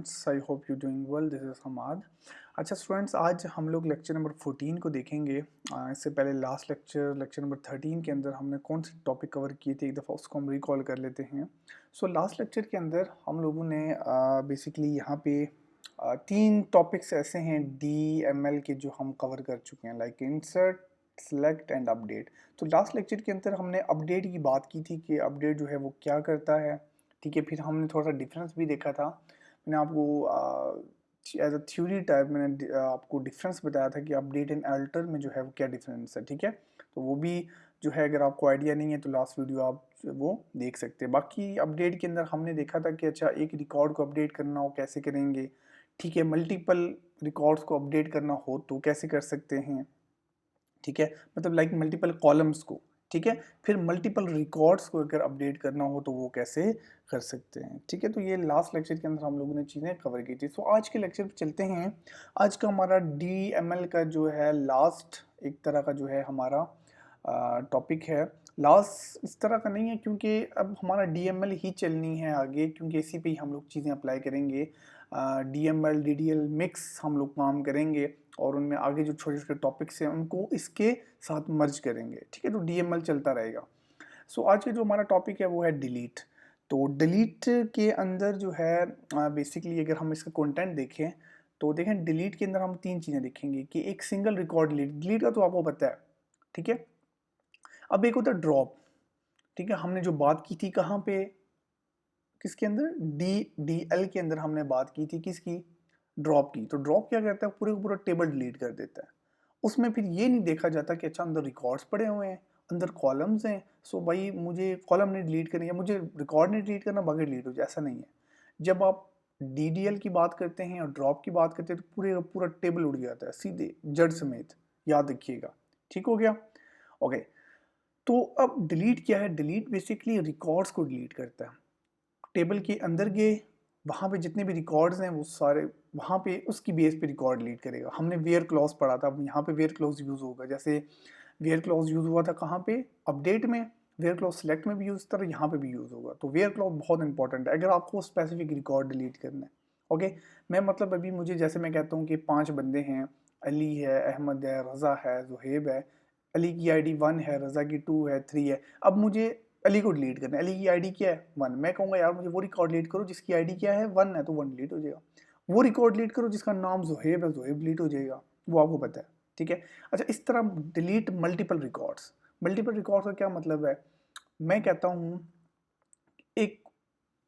Students, I hope you doing well. This is Hamad. अच्छा students, आज हम लोग लेक्चर नंबर 14 को देखेंगे। इससे पहले लास्ट लेक्चर नंबर 13 के अंदर हमने कौन सी टॉपिक कवर किए थे, एक दफ़ा उसको हम रिकॉल कर लेते हैं। सो लास्ट लेक्चर के अंदर हम लोगों ने बेसिकली यहाँ पे तीन टॉपिक्स ऐसे हैं DML के जो हम कवर कर चुके हैं, like insert, select and update. तो लास्ट लेक्चर के अंदर हमने अपडेट की बात की थी कि अपडेट जो है वो क्या करता है, ठीक है। फिर हमने थोड़ा सा डिफरेंस भी देखा था। मैंने आपको एज अ थ्योरी टाइप मैंने आपको डिफरेंस बताया था कि अपडेट एंड अल्टर में जो है वो क्या डिफरेंस है, ठीक है। तो वो भी जो है, अगर आपको आइडिया नहीं है तो लास्ट वीडियो आप वो देख सकते हैं। बाकी अपडेट के अंदर हमने देखा था कि अच्छा, एक रिकॉर्ड को अपडेट करना हो कैसे करेंगे, ठीक है। मल्टीपल रिकॉर्ड्स को अपडेट करना हो तो कैसे कर सकते हैं, ठीक है। मतलब लाइक मल्टीपल कॉलम्स को, ठीक है। फिर मल्टीपल रिकॉर्ड्स को अगर अपडेट करना हो तो वो कैसे कर सकते हैं, ठीक है। तो ये लास्ट लेक्चर के अंदर हम लोगों ने चीज़ें कवर की थी। सो आज के लेक्चर पे चलते हैं। आज का हमारा DML का जो है लास्ट एक तरह का जो है हमारा टॉपिक है। लास्ट इस तरह का नहीं है क्योंकि अब हमारा DML ही चलनी है आगे, क्योंकि इसी पे ही हम लोग चीज़ें अप्लाई करेंगे। DML DDL मिक्स हम लोग काम करेंगे और उनमें आगे जो छोटे छोटे टॉपिक्स हैं उनको इसके साथ मर्ज करेंगे, ठीक है। तो DML चलता रहेगा। सो आज के जो हमारा टॉपिक है वो है डिलीट। तो डिलीट के अंदर जो है बेसिकली अगर हम इसका कंटेंट देखें तो देखें, डिलीट के अंदर हम तीन चीज़ें देखेंगे कि एक सिंगल रिकॉर्ड डिलीट, डिलीट का तो आपको पता है, ठीक है। अब एक होता है ड्रॉप, ठीक है। हमने जो बात की थी कहाँ पे, किसके अंदर, DDL के अंदर हमने बात की थी किसकी, ड्रॉप की। तो ड्रॉप क्या करता है, पूरे का पूरा टेबल डिलीट कर देता है। उसमें फिर ये नहीं देखा जाता कि अच्छा अंदर रिकॉर्ड्स पड़े हुए हैं, अंदर कॉलम्स हैं, सो भाई मुझे कॉलम नहीं डिलीट करनी है, मुझे रिकॉर्ड नहीं डिलीट करना, बाकी डिलीट हो जाए, ऐसा नहीं है। जब आप DDL की बात करते हैं और ड्रॉप की बात करते हैं तो पूरे का पूरा टेबल उड़ जाता है सीधे जड़ समेत, याद रखिएगा, ठीक हो गया, ओके। तो अब डिलीट क्या है, डिलीट बेसिकली रिकॉर्ड्स को डिलीट करता है। टेबल के अंदर गए, वहाँ पे जितने भी रिकॉर्ड्स हैं वो सारे वहाँ पे उसकी बेस पे रिकॉर्ड डिलीट करेगा। हमने वेयर क्लॉज पढ़ा था, अब यहाँ पे वेयर क्लॉज यूज़ होगा। जैसे वेयर क्लॉज यूज़ हुआ था कहाँ पे, अपडेट में, वेयर क्लॉज सेलेक्ट में भी यूज़ था, यहाँ पे भी यूज़ होगा। तो वेयर क्लॉज बहुत इंपॉर्टेंट है अगर आपको स्पेसिफिक रिकॉर्ड डिलीट करना है, ओके। मैं मतलब अभी मुझे, जैसे मैं कहता हूँ कि 5 बंदे हैं, अली है, अहमद है, रज़ा है, जुहेब है। अली की आईडी 1 है, रज़ा की 2 है, 3 है। अब मुझे अली को डिलीट करना है, अली की आईडी क्या है 1। मैं कहूँगा यार मुझे वो रिकॉर्ड डिलीट करो जिसकी आईडी क्या है 1 है, तो 1 डिलीट हो जाएगा। वो रिकॉर्ड डिलीट करो जिसका नाम जुहेब है, जुहेब डिलीट हो जाएगा, वो आपको पता है, ठीक है। अच्छा, इस तरह delete multiple records. Multiple records का क्या मतलब है, मैं कहता हूँ एक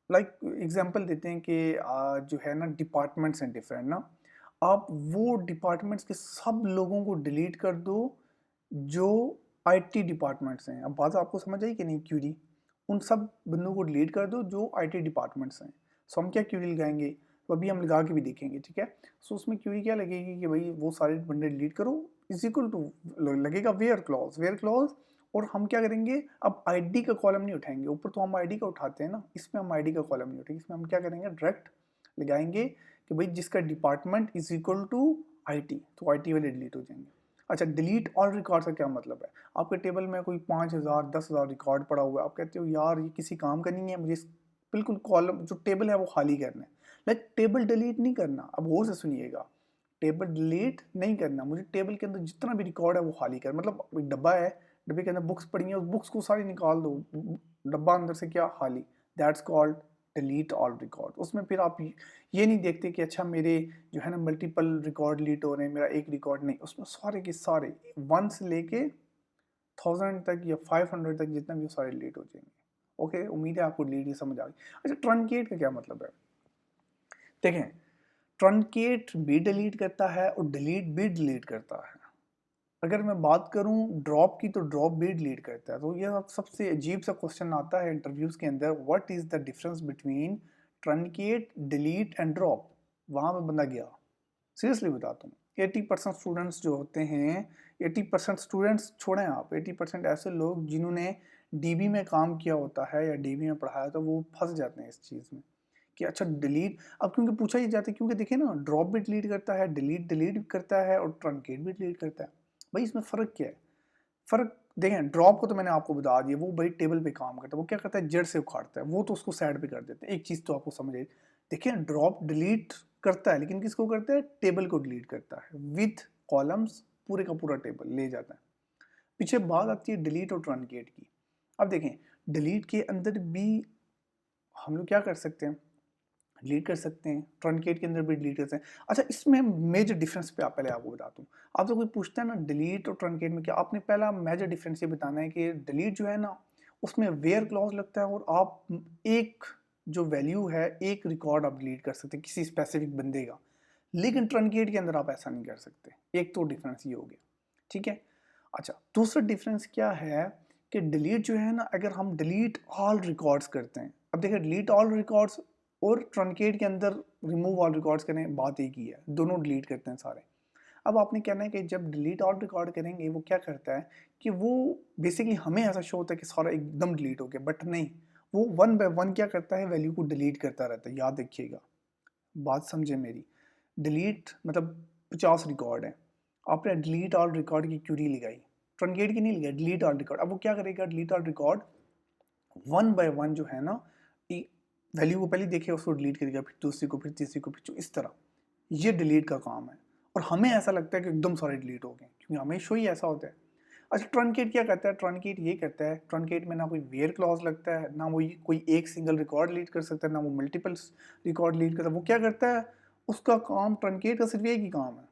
लाइक एग्जांपल देते हैं कि जो है ना डिपार्टमेंट्स हैं डिफरेंट ना, आप वो डिपार्टमेंट्स के सब लोगों को डिलीट कर दो जो IT डिपार्टमेंट्स हैं। अब बात आपको समझ आई कि नहीं, क्यूरी उन सब बंदों को डिलीट कर दो जो IT डिपार्टमेंट्स हैं। सो हम क्या क्यूरी लगाएंगे, तो अभी हम लगा के भी देखेंगे, ठीक है। सो उसमें क्यूरी क्या लगेगी कि भाई वो सारे बंदे डिलीट करो, इज इक्वल टू लगेगा वेयर क्लॉज, वेयर क्लॉज। और हम क्या करेंगे, अब आईडी का कॉलम नहीं उठाएंगे, ऊपर तो हम आईडी का उठाते हैं ना, इसमें हम आईडी का कॉलम नहीं उठाएंगे। इसमें हम क्या करेंगे, डायरेक्ट लगाएंगे कि भाई जिसका department is equal to IT, तो IT वाले डिलीट हो जाएंगे। अच्छा, डिलीट ऑल रिकॉर्ड का क्या मतलब है, आपके टेबल में कोई 5,000 10,000 रिकॉर्ड पड़ा हुआ है, आप कहते हो यार ये किसी काम का नहीं है, मुझे बिल्कुल कॉलम जो टेबल है वो खाली करना है। लाइक टेबल डिलीट नहीं करना, अब गौर से सुनिएगा, टेबल डिलीट नहीं करना, मुझे टेबल के अंदर जितना भी रिकॉर्ड है वो खाली कर, मतलब एक डब्बा है, डब्बे के अंदर बुक्स पड़ी हैं, उस बुक्स को सारी निकाल दो, डब्बा अंदर से क्या खाली, that's called delete all record. उसमें फिर आप ये नहीं देखते कि अच्छा मेरे जो है ना मल्टीपल रिकॉर्ड डिलीट हो रहे हैं, मेरा एक रिकॉर्ड नहीं, उसमें सारे के सारे 1 से लेके 1000 तक या 500 तक जितना भी वो सारे डिलीट हो जाएंगे, ओके। उम्मीद है आपको डिलीट समझ आ गई। अच्छा, ट्रंकेट का क्या मतलब है, देखें, ट्रंकेट भी डिलीट करता है और डिलीट भी डिलीट करता है। अगर मैं बात करूं ड्रॉप की, तो ड्रॉप भी डिलीट करता है। तो यह सबसे अजीब सा क्वेश्चन आता है इंटरव्यूज के अंदर, what is the difference between truncate, delete and drop. वहां पे बंदा गया, सीरियसली बताता हूँ, 80% स्टूडेंट्स जो होते हैं, 80% स्टूडेंट्स छोड़ें आप, 80% ऐसे लोग जिन्होंने DB में काम किया होता है या DB में पढ़ाया, तो वो फंस जाते हैं इस चीज़ में कि अच्छा डिलीट, अब क्योंकि पूछा ही जाता है, क्योंकि देखिए ना, ड्रॉप भी डिलीट करता है, डिलीट डिलीट करता है और ट्रंकेट भी डिलीट करता है। भाई इसमें फ़र्क क्या है, फ़र्क देखें, ड्रॉप को तो मैंने आपको बता दिया, वो भाई टेबल पे काम करता है, वो क्या करता है जड़ से उखाड़ता है, वो तो उसको साइड पे कर देते हैं। एक चीज़ तो आपको समझ आई, देखिए ड्रॉप डिलीट करता है, लेकिन किसको करता है? टेबल को डिलीट करता है विथ कॉलम्स, पूरे का पूरा टेबल ले जाता है। पीछे बात आती है डिलीट और ट्रंकेट की। अब देखें डिलीट के अंदर भी हम लोग क्या कर सकते हैं, डिलीट कर सकते हैं, ट्रंकेट के अंदर भी डिलीट कर सकते हैं। अच्छा इसमें मेजर डिफरेंस पे पहले आपको बताता हूँ। आपसे कोई पूछता है ना डिलीट और ट्रंकेट में क्या, आपने पहला मेजर डिफरेंस ये बताना है कि डिलीट जो है ना उसमें वेयर क्लॉज लगता है और आप एक जो वैल्यू है एक रिकॉर्ड आप डिलीट कर सकते हैं किसी स्पेसिफिक बंदे का, लेकिन ट्रंकेट के अंदर आप ऐसा नहीं कर सकते। एक तो डिफरेंस ये हो गया, ठीक है। अच्छा दूसरा डिफरेंस क्या है कि डिलीट जो है ना, अगर हम डिलीट ऑल रिकॉर्ड्स करते हैं, अब देखिए डिलीट ऑल रिकॉर्ड्स और ट्रंकेट के अंदर रिमूव ऑल रिकॉर्ड्स करें, बात एक ही है, दोनों डिलीट करते हैं सारे। अब आपने कहना है कि जब डिलीट ऑल रिकॉर्ड करेंगे वो क्या करता है कि वो बेसिकली हमें ऐसा शो होता है कि सारा एकदम डिलीट हो गया, बट नहीं, वो वन बाय वन क्या करता है, वैल्यू को डिलीट करता रहता है। याद रखिएगा, बात समझे मेरी। डिलीट मतलब 50 रिकॉर्ड है, आपने डिलीट ऑल रिकॉर्ड की क्यूरी लगाई, ट्रंकेट की नहीं लगाई, डिलीट ऑल रिकॉर्ड। अब वो क्या करेगा, delete all record one by one जो है ना, वैल्यू को पहले देखेगा उसको डिलीट करेगा, फिर दूसरी को, फिर तीसरी को, फिर इस तरह ये डिलीट का काम है। और हमें ऐसा लगता है कि एकदम सारे डिलीट हो गए, क्योंकि हमेशा ही ऐसा होता है। अच्छा ट्रंकेट क्या करता है, ट्रंकेट ये करता है, ट्रंकेट में ना कोई वेयर क्लॉज लगता है, ना वो कोई एक सिंगल रिकॉर्ड लीड कर सकता है, ना वो मल्टीपल रिकॉर्ड लीड करता है। वो क्या करता है, उसका काम, ट्रंकेट का सिर्फ एक ही काम है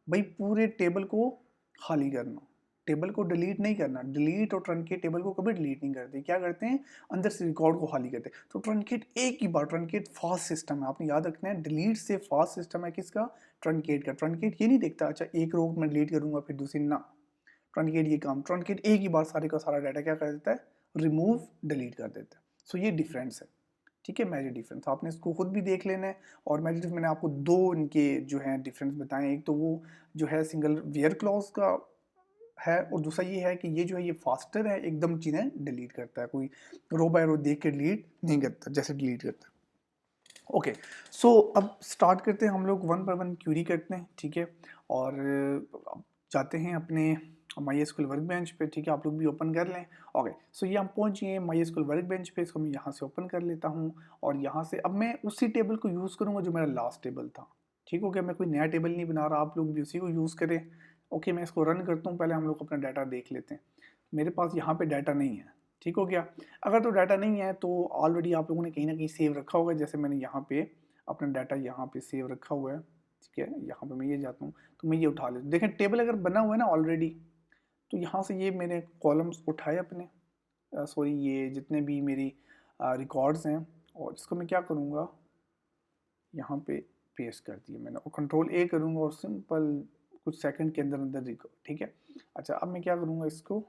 भाई, पूरे टेबल को खाली करना, टेबल को डिलीट नहीं करना। डिलीट और ट्रंकेट टेबल को कभी डिलीट नहीं करते, क्या करते हैं, अंदर से रिकॉर्ड को खाली करते हैं। तो ट्रंकेट एक ही बार, ट्रंकेट फास्ट सिस्टम है, आपने याद रखना है, डिलीट से फास्ट सिस्टम है किसका, ट्रंकेट का। ट्रंकेट ये नहीं देखता अच्छा एक रो में डिलीट करूंगा फिर दूसरी, ना, ट्रंकेट ये काम, ट्रंकेट एक ही बार सारे का सारा डाटा क्या कर देता है, रिमूव डिलीट कर देता है। सो ये डिफरेंस है, ठीक है, मेजर डिफरेंस आपने इसको खुद भी देख लेना है। और मेजर डिफरेंस मैंने आपको दो इनके जो है डिफरेंस बताए, एक तो वो जो है सिंगल वेयर क्लॉज का है, और दूसरा ये है कि ये जो है ये फास्टर है, एकदम चीज़ें डिलीट करता है, कोई रो बाय रो देख के डिलीट नहीं करता जैसे डिलीट करता है। ओके सो अब स्टार्ट करते हैं, हम लोग वन बाय वन क्यूरी करते हैं, ठीक है। और अब जाते हैं अपने माई एसक्यूएल वर्क बेंच पे, ठीक है, आप लोग भी ओपन कर लें। ओके सो ये हम पहुंच गए माई एसक्यूएल वर्क बेंच पे, इसको मैं यहाँ से ओपन कर लेता हूँ। और यहाँ से अब मैं उसी टेबल को यूज़ करूँगा जो मेरा लास्ट टेबल था, ठीक हो गया। मैं कोई नया टेबल नहीं बना रहा, आप लोग भी उसी को यूज़ करें। ओके मैं इसको रन करता हूँ, पहले हम लोग अपना डाटा देख लेते हैं। मेरे पास यहाँ पे डाटा नहीं है, ठीक हो गया। अगर तो डाटा नहीं है तो ऑलरेडी आप लोगों ने कहीं ना कहीं सेव रखा होगा, जैसे मैंने यहाँ पे अपना डाटा यहाँ पे सेव रखा हुआ है, ठीक है। यहाँ पे मैं ये जाता हूँ तो मैं ये उठा लेता हूँ, देखें टेबल अगर बना हुआ है ना ऑलरेडी, तो यहाँ से ये मैंने कॉलम्स उठाए अपने, सॉरी ये जितने भी मेरी रिकॉर्ड्स हैं, और इसको मैं क्या करूँगा, यहाँ पे पेस्ट कर दिया मैंने, और कंट्रोल ए करूँगा और सिंपल कुछ सेकंड के अंदर अंदर रिकॉर्ड, ठीक है। अच्छा अब मैं क्या करूँगा, इसको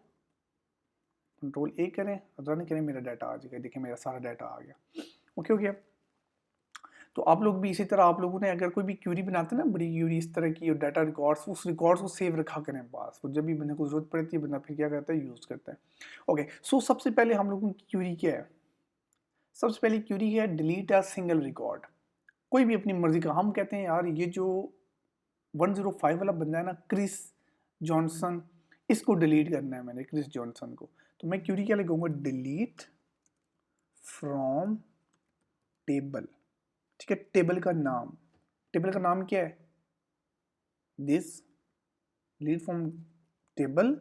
कंट्रोल ए करें, रन करें, मेरा डाटा आ जाएगा, देखिए मेरा सारा डाटा आ गया। ओके हो गया। तो आप लोग भी इसी तरह, आप लोगों ने अगर कोई भी क्यूरी बनाते हैं ना, बड़ी क्यूरी इस तरह की, और डाटा रिकॉर्ड्स, उस रिकॉर्ड्स को सेव रखा करें पास, तो जब भी बंदे को जरूरत पड़ती है बंदा फिर क्या करता है, यूज़ करता है। ओके सो सबसे पहले हम लोगों की क्यूरी क्या है, सबसे पहली क्यूरी है डिलीट अ सिंगल रिकॉर्ड, कोई भी अपनी मर्जी का। हम कहते हैं यार ये जो 105 वाला बंदा है ना, क्रिस जॉनसन, इसको डिलीट करना है मैंने, क्रिस जॉनसन को। तो मैं क्यूरी क्या लगाऊंगा, डिलीट फ्रॉम टेबल, ठीक है। टेबल का नाम, टेबल का नाम क्या है, this, delete from table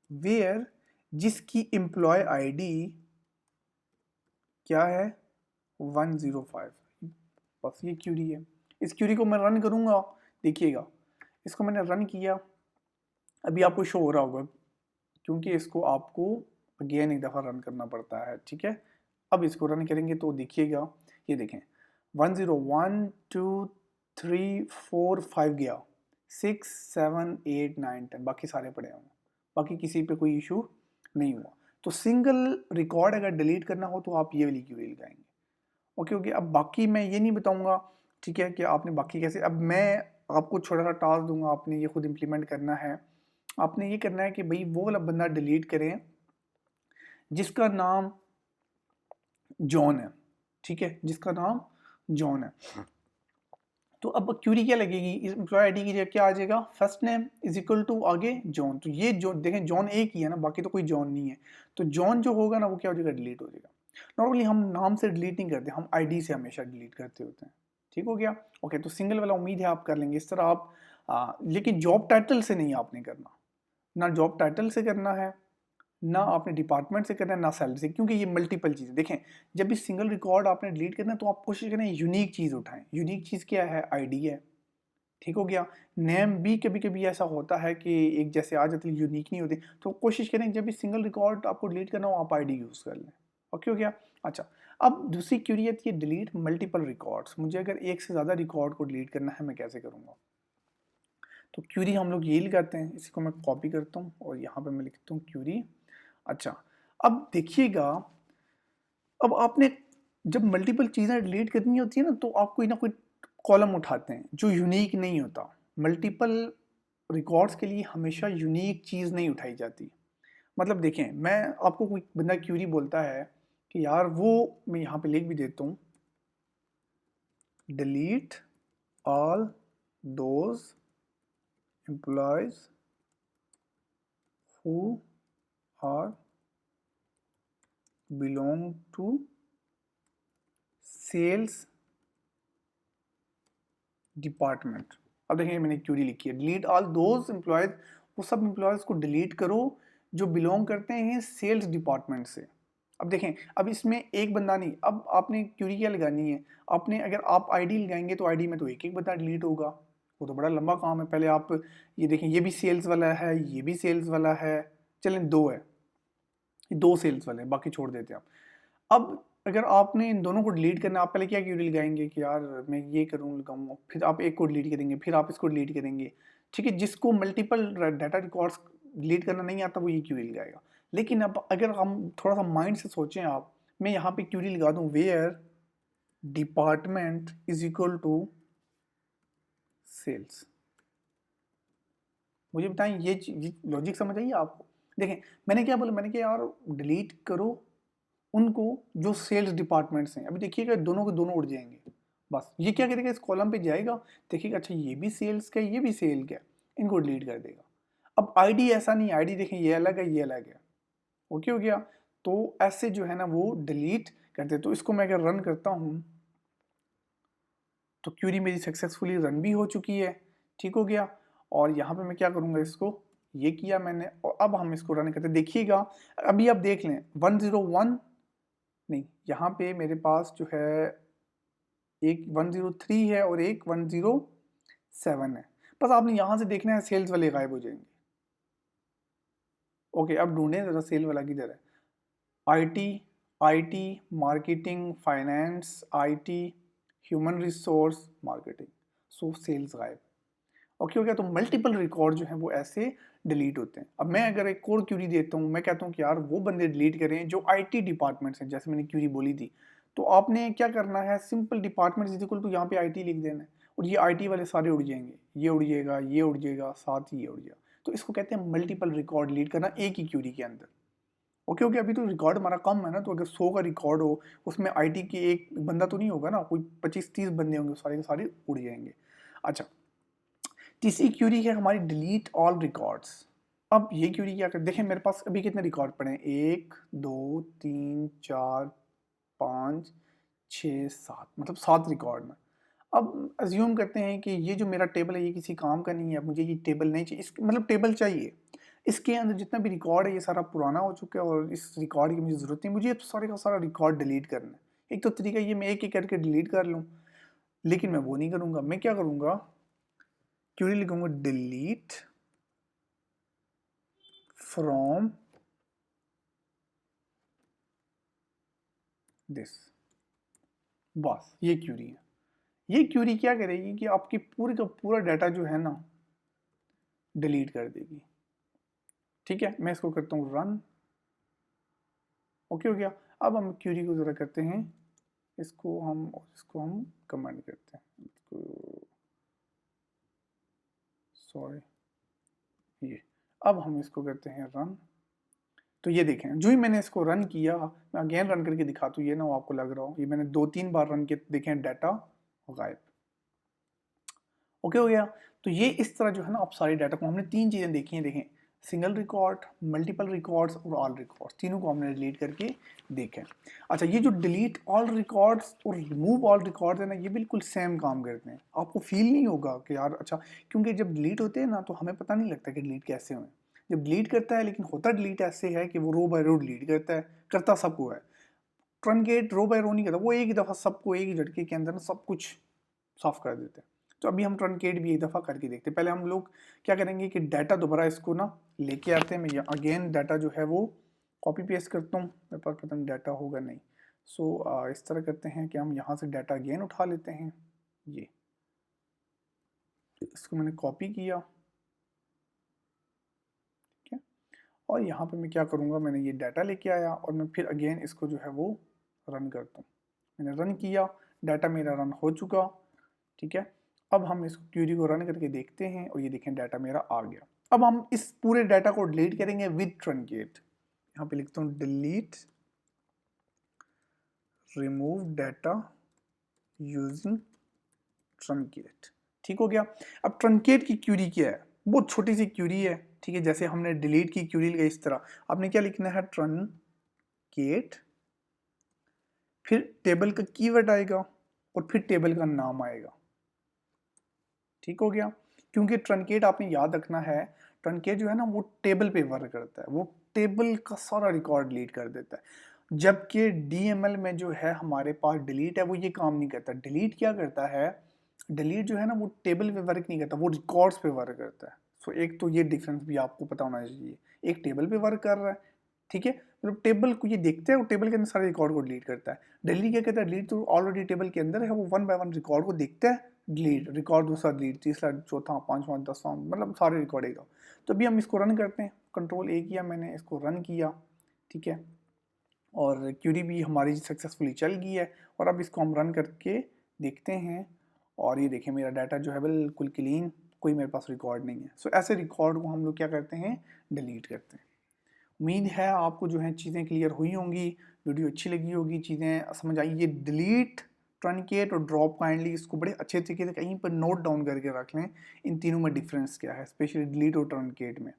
where, जिसकी एम्प्लॉय आईडी क्या है, 105, बस ये क्यूरी है। इस क्यूरी को मैं रन करूंगा, देखिएगा इसको मैंने रन किया, अभी आपको शो हो रहा होगा, क्योंकि इसको आपको अगेन एक दफ़ा रन करना पड़ता है, ठीक है। अब इसको रन करेंगे तो देखिएगा, ये देखें 101 2 3 4 5 गया, 6 7 8 9 10 बाकी सारे पड़े होंगे, बाकी किसी पे कोई इशू नहीं हुआ। तो सिंगल रिकॉर्ड अगर डिलीट करना हो तो आप ये वाली क्यूरी लगाएंगे। ओके ओके, अब बाकी मैं ये नहीं बताऊंगा, ठीक है, कि आपने बाकी कैसे, अब मैं आपको छोटा सा टास्क दूंगा, आपने ये खुद इंप्लीमेंट करना है। आपने ये करना है कि भाई वो वाला बंदा डिलीट करें जिसका नाम जॉन है, ठीक है, जिसका नाम जॉन है। तो अब क्यूरी क्या लगेगी, इस एम्प्लॉय आईडी की जगह क्या आ जाएगा, first name is equal to आगे जॉन। तो ये जो देखें जॉन एक ही है ना, बाकी तो कोई जॉन नहीं है, तो जॉन जो होगा ना वो क्या हो जाएगा, डिलीट हो जाएगा। नॉर्मली हम नाम से डिलीट नहीं करते, हम आईडी से हमेशा डिलीट करते होते हैं। ठीक हो गया। ओके, तो सिंगल वाला उम्मीद है आप कर लेंगे इस तरह आप। लेकिन जॉब टाइटल से नहीं आपने करना, ना जॉब टाइटल से करना है, ना आपने डिपार्टमेंट से करना है, ना सैलरी से, क्योंकि ये मल्टीपल चीज़ें देखें। जब भी सिंगल रिकॉर्ड आपने डिलीट करना है तो आप कोशिश करें यूनिक चीज़ उठाएं। यूनिक चीज़ क्या है? आईडी है। ठीक हो गया। नेम भी कभी कभी ऐसा होता है कि एक जैसे आ जाती है, यूनिक नहीं होती, तो कोशिश करें जब भी सिंगल रिकॉर्ड आपको डिलीट करना हो आप आईडी यूज़ कर लें। ओके हो गया। अच्छा, अब दूसरी क्यूरी है डिलीट मल्टीपल रिकॉर्ड्स। मुझे अगर एक से ज़्यादा रिकॉर्ड को डिलीट करना है मैं कैसे करूँगा? तो क्यूरी हम लोग यही लगाते हैं, इसी को मैं कॉपी करता हूँ और यहाँ पे मैं लिखता हूँ क्यूरी। अच्छा, अब देखिएगा, अब आपने जब मल्टीपल चीज़ें डिलीट करनी होती है ना तो आप कोई ना कोई कॉलम उठाते हैं जो यूनिक नहीं होता। मल्टीपल रिकॉर्ड्स के लिए हमेशा यूनिक चीज़ नहीं उठाई जाती। मतलब देखें, मैं आपको कोई बंदा क्यूरी बोलता है कि यार वो, मैं यहाँ पे लिख भी देता हूँ, delete all those employees who are belong to sales department. अब देखिए मैंने क्यूरी लिखी है, डिलीट ऑल दोज एम्प्लॉयज, वो सब एम्प्लॉयज को डिलीट करो जो बिलोंग करते हैं सेल्स डिपार्टमेंट से। अब देखें, अब इसमें एक बंदा नहीं, अब आपने क्यूरी क्या लगानी है? आपने अगर आप आईडी लगाएंगे तो आईडी में तो एक एक बंदा डिलीट होगा, वो तो बड़ा लंबा काम है। पहले आप ये देखें, ये भी सेल्स वाला है, ये भी सेल्स वाला है, चलें दो है, ये दो सेल्स वाले हैं, बाकी छोड़ देते हैं आप। अब अगर आपने इन दोनों को डिलीट करना है, आप पहले क्या क्यूरी लगाएंगे कि यार मैं ये करूँ लगाऊंगा, फिर आप एक को डिलीट करेंगे, फिर आप इसको डिलीट करेंगे। ठीक है, जिसको मल्टीपल डाटा रिकॉर्ड्स डिलीट करना नहीं आता वो ये क्यूरी लगाएगा। लेकिन अब अगर हम थोड़ा सा माइंड से सोचें आप, मैं यहाँ पे क्यूरी लगा दूँ where department is equal to sales. मुझे बताएं ये लॉजिक समझ आइए आपको? देखें मैंने क्या बोला, मैंने कहा यार डिलीट करो उनको जो सेल्स डिपार्टमेंट से हैं। अभी देखिएगा दोनों के दोनों उड़ जाएंगे। बस ये क्या करेगा, इस कॉलम पे जाएगा, देखिएगा अच्छा ये भी सेल्स का है, ये भी सेल का है, इनको डिलीट कर देगा। अब आईडी ऐसा नहीं, आईडी देखें ये अलग है, ये अलग है। ओके हो गया। तो ऐसे जो है ना वो डिलीट करते। तो इसको मैं अगर रन करता हूँ तो क्यूरी मेरी सक्सेसफुली रन भी हो चुकी है। ठीक हो गया। और यहाँ पे मैं क्या करूँगा, इसको ये किया मैंने, और अब हम इसको रन करते देखिएगा। अभी आप देख लें 101 नहीं, यहाँ पे मेरे पास जो है एक 103 है और एक 107 है। बस आपने यहाँ से देखना है सेल्स वाले गायब हो जाएंगे। ओके, अब ढूंढें ज़रा सेल वाला किधर है। IT, IT, marketing, finance, IT, human resource, marketing, so sales गायब। ओके हो गया। तो मल्टीपल रिकॉर्ड जो है वो ऐसे डिलीट होते हैं। अब मैं अगर एक कोड क्यूरी देता हूँ, मैं कहता हूँ कि यार वो बंदे डिलीट करें जो आईटी डिपार्टमेंट्स हैं, जैसे मैंने क्यूरी बोली थी, तो आपने क्या करना है, simple department is equal to यहाँ पे आईटी लिख देना है, और ये आईटी वाले सारे उड़ जाएंगे, ये उड़ जाएगा, ये उड़ जाएगा, साथ ही ये उड़ जाएगा। तो इसको कहते हैं मल्टीपल रिकॉर्ड डिलीट करना एक ही क्यूरी के अंदर। ओके ओके, अभी तो रिकॉर्ड हमारा कम है ना, तो अगर 100 का रिकॉर्ड हो उसमें आईटी के एक बंदा तो नहीं होगा ना, कोई 25-30 बंदे होंगे, सारे के सारे उड़ जाएंगे। अच्छा, तीसरी क्यूरी है हमारी डिलीट ऑल रिकॉर्ड्स। अब ये क्यूरी क्या कर, देखें मेरे पास अभी कितने रिकॉर्ड पड़े हैं, 1 2 3 4 5 6 7, मतलब 7 रिकॉर्ड में। अब अज्यूम करते हैं कि ये जो मेरा टेबल है ये किसी काम का नहीं है, मुझे ये टेबल नहीं चाहिए, इस मतलब टेबल चाहिए, इसके अंदर जितना भी रिकॉर्ड है ये सारा पुराना हो चुका है और इस रिकॉर्ड की मुझे ज़रूरत नहीं, मुझे तो सारे का सारा रिकॉर्ड डिलीट करना है। एक तो तरीका ये मैं एक एक करके डिलीट कर लूँ, लेकिन मैं वो नहीं करूँगा। मैं क्या करूँगा, क्यूरी लिखूँगा डिलीट फ्रॉम दिस। बस ये क्यूरी है। ये क्यूरी क्या करेगी कि आपकी पूरी का पूरा डाटा जो है ना डिलीट कर देगी। ठीक है, मैं इसको करता हूँ रन। ओके हो गया। अब हम क्यूरी को ज़रा करते हैं, इसको हम कमेंट करते हैं, इसको सॉरी ये। अब हम इसको करते हैं रन। तो ये देखें जो ही मैंने इसको रन किया, मैं अगेन रन करके दिखाता हूँ, ये ना वो आपको लग रहा हो, ये मैंने 2-3 बार रन किया, देखें डाटा गायब। ओके हो गया। तो ये इस तरह जो है ना आप सारी डाटा को, हमने 3 चीज़ें देखी हैं। देखें सिंगल रिकॉर्ड, मल्टीपल रिकॉर्ड्स और ऑल रिकॉर्ड्स, तीनों को हमने डिलीट करके देखे। अच्छा, ये जो डिलीट ऑल रिकॉर्ड्स और रिमूव ऑल रिकॉर्ड्स है ना, ये बिल्कुल सेम काम करते हैं। आपको फील नहीं होगा कि यार अच्छा, क्योंकि जब डिलीट होते हैं ना तो हमें पता नहीं लगता कि डिलीट कैसे हुए। जब डिलीट करता है, लेकिन होता डिलीट ऐसे है कि वो रो बाय रो डिलीट करता है, करता सबको है। ट्रंकेट रो बाय रो नहीं करता, वो एक ही दफ़ा सबको एक ही झटके के अंदर ना सब कुछ साफ कर देते हैं। तो अभी हम ट्रंकेट भी एक दफ़ा करके देखते हैं। पहले हम लोग क्या करेंगे कि डाटा दोबारा इसको ना लेके आते हैं। मैं अगेन डाटा जो है वो कॉपी पेस्ट करता हूँ, मेरे पास पता नहीं डाटा होगा नहीं। सो इस तरह करते हैं कि हम यहाँ से डाटा अगेन उठा लेते हैं। ये इसको मैंने कॉपी किया, ठीक है। और यहाँ पे मैं क्या करूँगा, मैंने ये डाटा लेके आया और मैं फिर अगेन इसको जो है वो रन करता हूँ। मैंने रन किया, डाटा मेरा रन हो चुका, ठीक है। अब हम इस क्यूरी को रन करके देखते हैं और ये देखें डाटा मेरा आ गया। अब हम इस पूरे डाटा को डिलीट करेंगे विद ट्रंकेट। यहाँ पे लिखता हूँ delete remove data using truncate, ठीक हो गया। अब ट्रंकेट की क्यूरी क्या है, बहुत छोटी सी क्यूरी है, ठीक है। जैसे हमने डिलीट की क्यूरी लगाई, इस तरह आपने क्या लिखना है, ट्रंकेट, फिर टेबल का कीवर्ड आएगा और फिर टेबल का नाम आएगा, ठीक हो गया। क्योंकि ट्रंकेट आपने याद रखना है, ट्रंकेट जो है ना वो टेबल पे वर्क करता है, वो टेबल का सारा रिकॉर्ड डिलीट कर देता है। जबकि डीएमएल में जो है हमारे पास डिलीट है, वो ये काम नहीं करता। डिलीट क्या करता है, डिलीट जो है ना वो टेबल पे वर्क नहीं करता, वो रिकॉर्ड्स पे वर्क करता है। सो एक तो ये डिफरेंस भी आपको पता होना चाहिए, एक टेबल पे वर्क कर रहा है, ठीक है, मतलब टेबल को ये देखता है और टेबल के अंदर सारे रिकॉर्ड को डिलीट करता है। डिलीट क्या कहता है, डिलीट तो ऑलरेडी टेबल के अंदर है, वो वन बाय वन रिकॉर्ड को देखता है, डिलीट रिकॉर्ड, दूसरा डिलीट, तीसरा, चौथा, पांचवा, दसवां, मतलब सारे रिकॉर्ड एक। तो अभी हम इसको रन करते हैं, कंट्रोल ए किया मैंने, इसको रन किया, ठीक है। और क्यूरी भी हमारी सक्सेसफुली चल गई है। और अब इसको हम रन करके देखते हैं और ये देखें मेरा डाटा जो है बिल्कुल क्लीन, कोई मेरे पास रिकॉर्ड नहीं है। सो ऐसे रिकॉर्ड को हम लोग क्या करते हैं, डिलीट करते हैं। उम्मीद है आपको जो है चीज़ें क्लियर हुई होंगी, वीडियो अच्छी लगी होगी, चीज़ें समझ आई। ये डिलीट, ट्रंकेट और ड्रॉप, काइंडली इसको बड़े अच्छे तरीके से कहीं पर नोट डाउन करके रख लें, इन तीनों में डिफरेंस क्या है, स्पेशली डिलीट और ट्रंकेट में।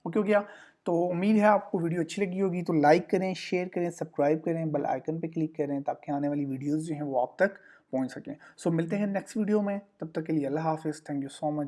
ओके हो गया। तो उम्मीद है आपको वीडियो अच्छी लगी होगी, तो लाइक करें, शेयर करें, सब्सक्राइब करें, बेल आइकन पे क्लिक करें ताकि आने वाली वीडियोस जो हैं वो आप तक पहुंच सकें। सो मिलते हैं नेक्स्ट वीडियो में, तब तक के लिए अल्लाह हाफिज़, थैंक यू सो मच।